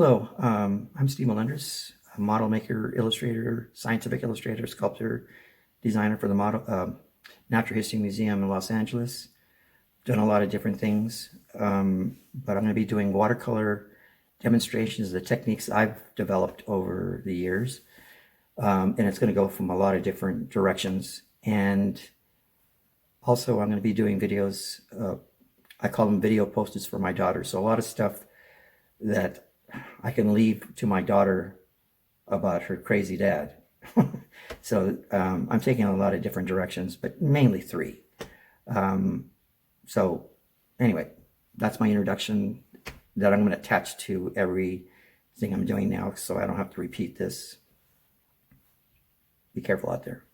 Hello, I'm Steve Melendrez, a model maker, illustrator, scientific illustrator, sculptor, designer for the Natural History Museum in Los Angeles. Done a lot of different things, but I'm going to be doing watercolor demonstrations of the techniques I've developed over the years. And it's going to go from a lot of different directions. And also I'm going to be doing videos, I call them video posters for my daughter. So a lot of stuff that I can leave to my daughter about her crazy dad. So I'm taking a lot of different directions, but mainly three. So anyway, that's my introduction that I'm going to attach to everything I'm doing now so I don't have to repeat this. Be careful out there.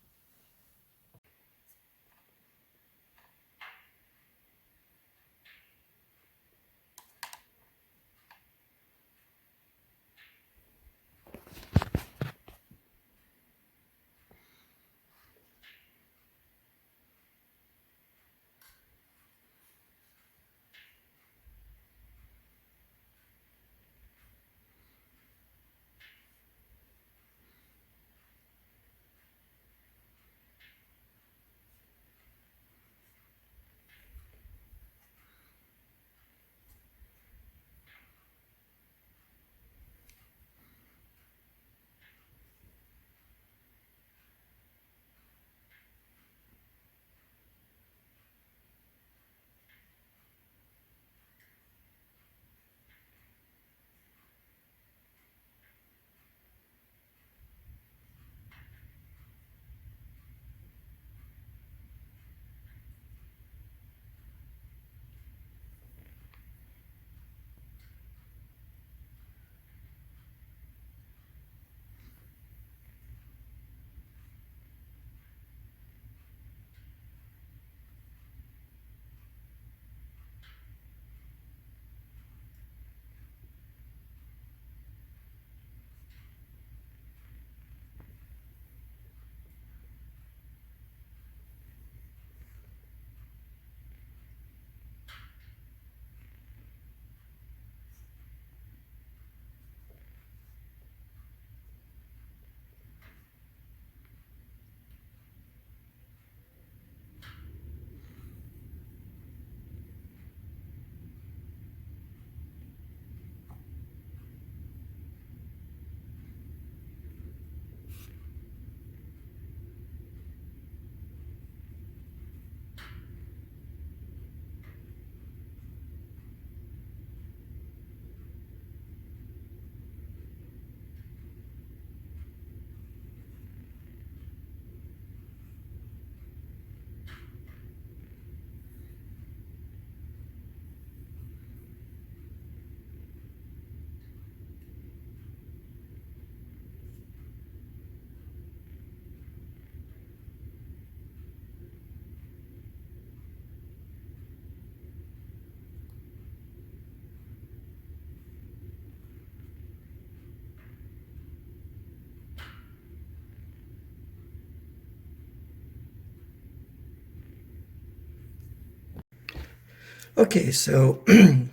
Okay, so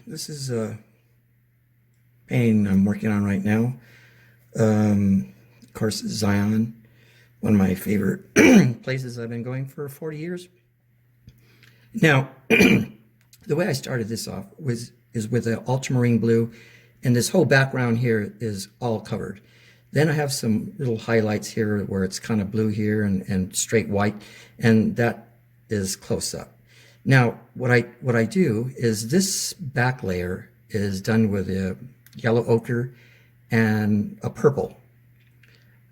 this is a painting I'm working on right now. Of course, Zion, one of my favorite places I've been going for 40 years. Now, the way I started this off is with an ultramarine blue, and this whole background here is all covered. Then I have some little highlights here where it's kind of blue here and straight white, and that is close up. Now, what I do is this back layer is done with a yellow ochre and a purple.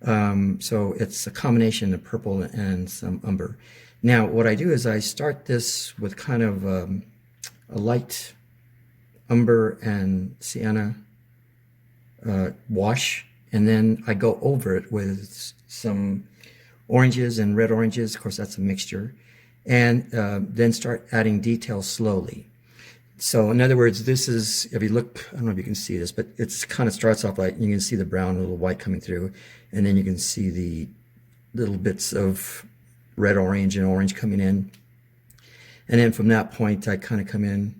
So it's a combination of purple and some umber. Now, what I do is I start this with kind of a light umber and sienna wash, and then I go over it with some oranges and red oranges. Of course, that's a mixture. And then start adding details slowly. So in other words, this is, if you look, I don't know if you can see this, but it's kind of starts off like, you can see the brown, a little white coming through, and then you can see the little bits of red, orange, and orange coming in. And then from that point, I kind of come in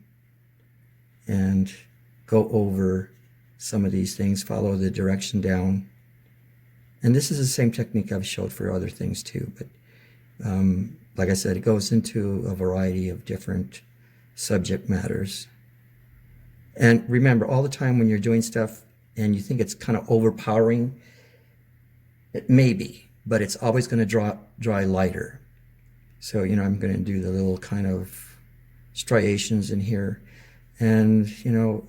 and go over some of these things, follow the direction down. And this is the same technique I've showed for other things too, but like I said, it goes into a variety of different subject matters. And remember, all the time when you're doing stuff and you think it's kind of overpowering, it may be, but it's always going to dry lighter. So, you know, I'm going to do the little kind of striations in here. And, you know,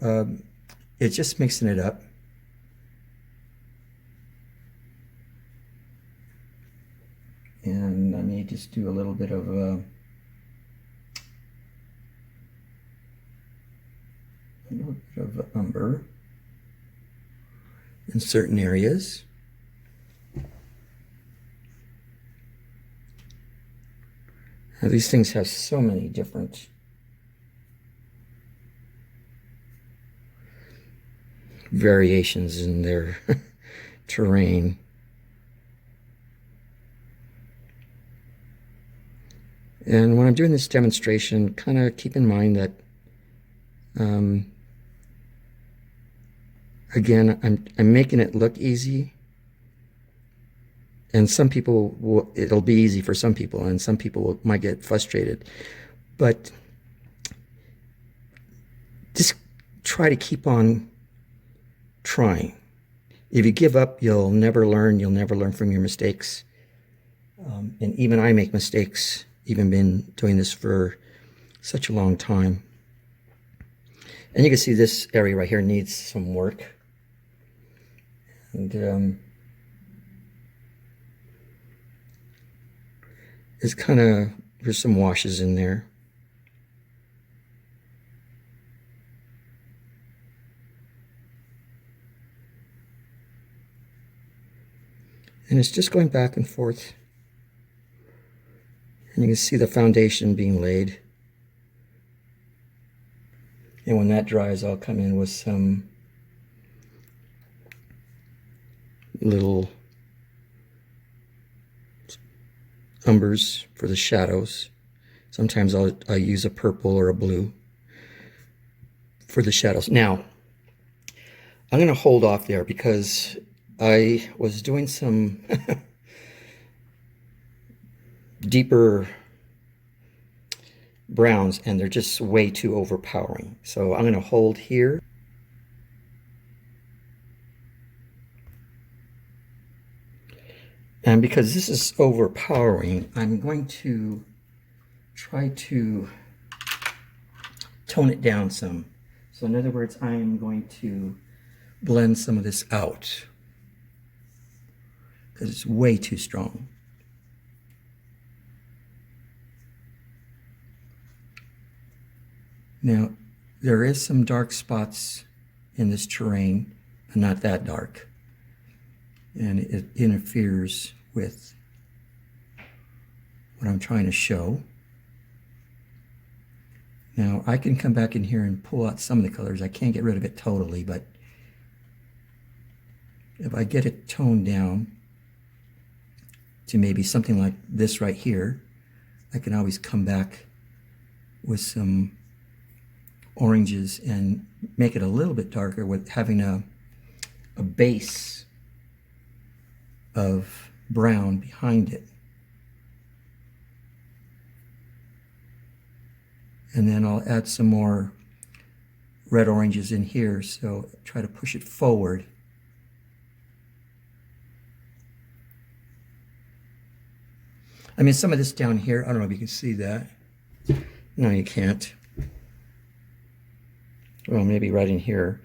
it's just mixing it up. And I may just do a little bit of umber in certain areas. Now, these things have so many different variations in their terrain. And when I'm doing this demonstration, kind of keep in mind that again, I'm making it look easy, and some people will, it'll be easy for some people, and some people might get frustrated. But just try to keep on trying. If you give up, you'll never learn. You'll never learn from your mistakes. And even I make mistakes, even been doing this for such a long time. And you can see this area right here needs some work. And it's kind of, there's some washes in there. And it's just going back and forth. And you can see the foundation being laid. And when that dries, I'll come in with some little umbers for the shadows. Sometimes I'll use a purple or a blue for the shadows. Now, I'm going to hold off there because I was doing some deeper browns and they're just way too overpowering. So I'm going to hold here. And because this is overpowering, I'm going to try to tone it down some. So in other words, I am going to blend some of this out because it's way too strong. Now, there is some dark spots in this terrain, but not that dark. And it interferes with what I'm trying to show. Now, I can come back in here and pull out some of the colors. I can't get rid of it totally, but if I get it toned down to maybe something like this right here, I can always come back with some oranges and make it a little bit darker with having a base of brown behind it. And then I'll add some more red oranges in here, so try to push it forward. I mean, some of this down here, I don't know if you can see that. No, you can't. Well, maybe right in here.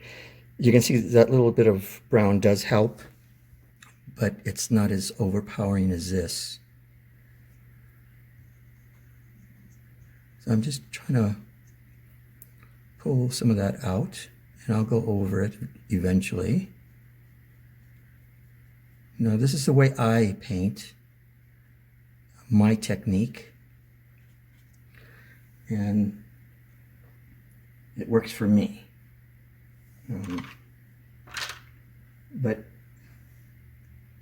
You can see that little bit of brown does help, but it's not as overpowering as this. So I'm just trying to pull some of that out, and I'll go over it eventually. Now, this is the way I paint, my technique, and it works for me. But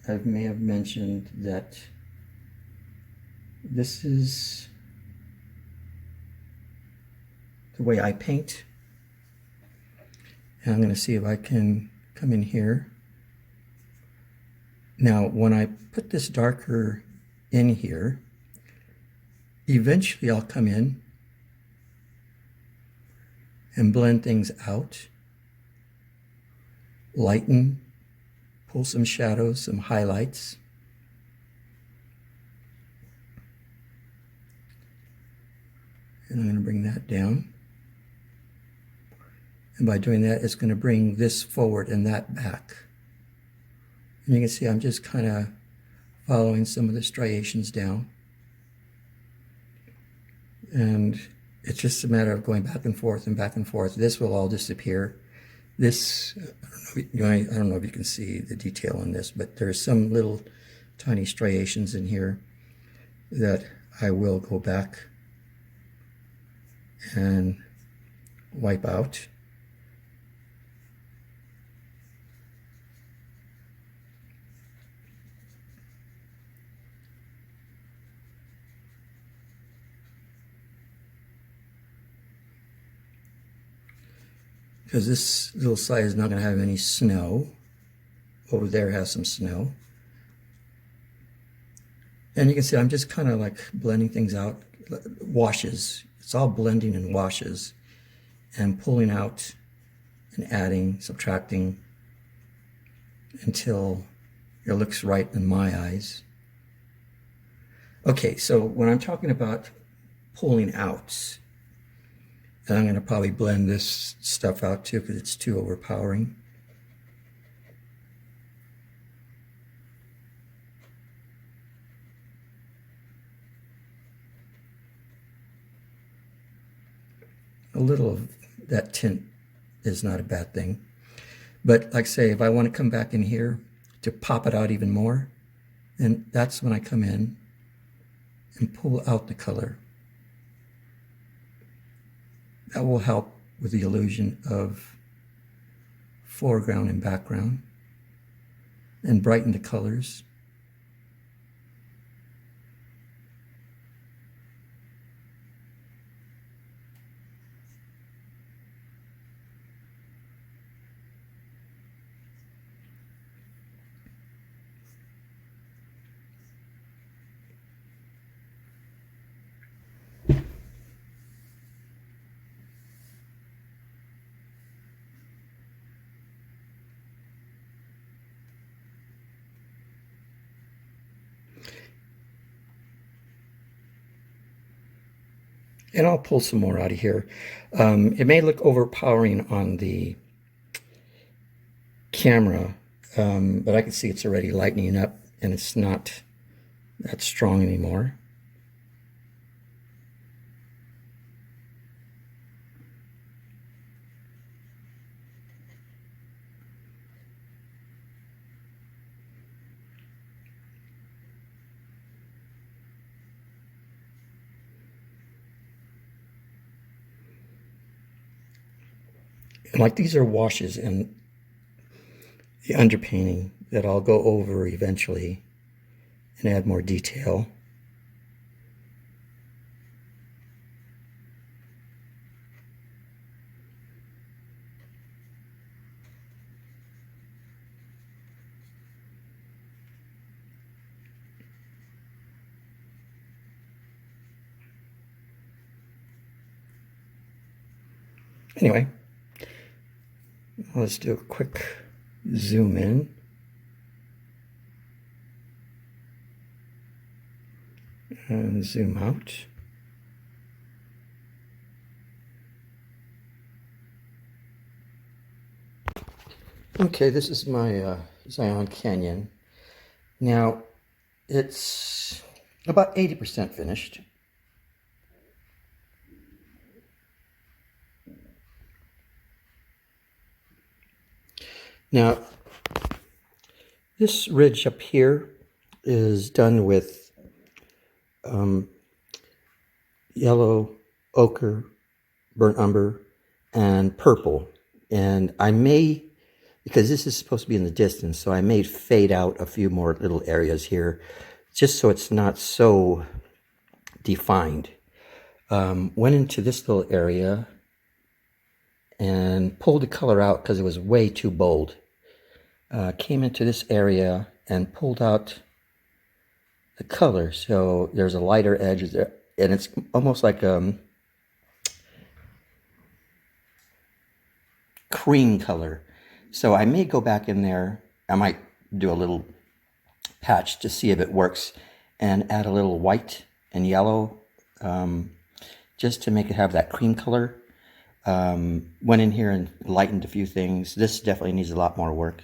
I may have mentioned that this is the way I paint. And I'm going to see if I can come in here. Now, when I put this darker in here, eventually I'll come in and blend things out, lighten, pull some shadows, some highlights. And I'm going to bring that down. And by doing that, it's going to bring this forward and that back. And you can see I'm just kind of following some of the striations down. And it's just a matter of going back and forth and back and forth. This will all disappear. This, I don't know if you can see the detail on this, but there's some little tiny striations in here that I will go back and wipe out. Because this little side is not going to have any snow. Over there has some snow. And you can see I'm just kind of like blending things out, washes. It's all blending and washes and pulling out and adding, subtracting until it looks right in my eyes. Okay, so when I'm talking about pulling out, and I'm going to probably blend this stuff out too because it's too overpowering. A little of that tint is not a bad thing. But like I say, if I want to come back in here to pop it out even more, then that's when I come in and pull out the color. That will help with the illusion of foreground and background and brighten the colors. And I'll pull some more out of here. It may look overpowering on the camera, but I can see it's already lightening up and it's not that strong anymore. And like these are washes and the underpainting that I'll go over eventually and add more detail. Anyway, let's do a quick zoom in. And zoom out. Okay, this is my Zion Canyon. Now, it's about 80% finished. Now, this ridge up here is done with yellow, ochre, burnt umber, and purple. And I may, because this is supposed to be in the distance, so I may fade out a few more little areas here, just so it's not so defined. Went into this little area and pulled the color out because it was way too bold. came into this area and pulled out the color. So there's a lighter edge there, and it's almost like cream color. So I may go back in there. I might do a little patch to see if it works and add a little white and yellow just to make it have that cream color. Went in here and lightened a few things. This definitely needs a lot more work.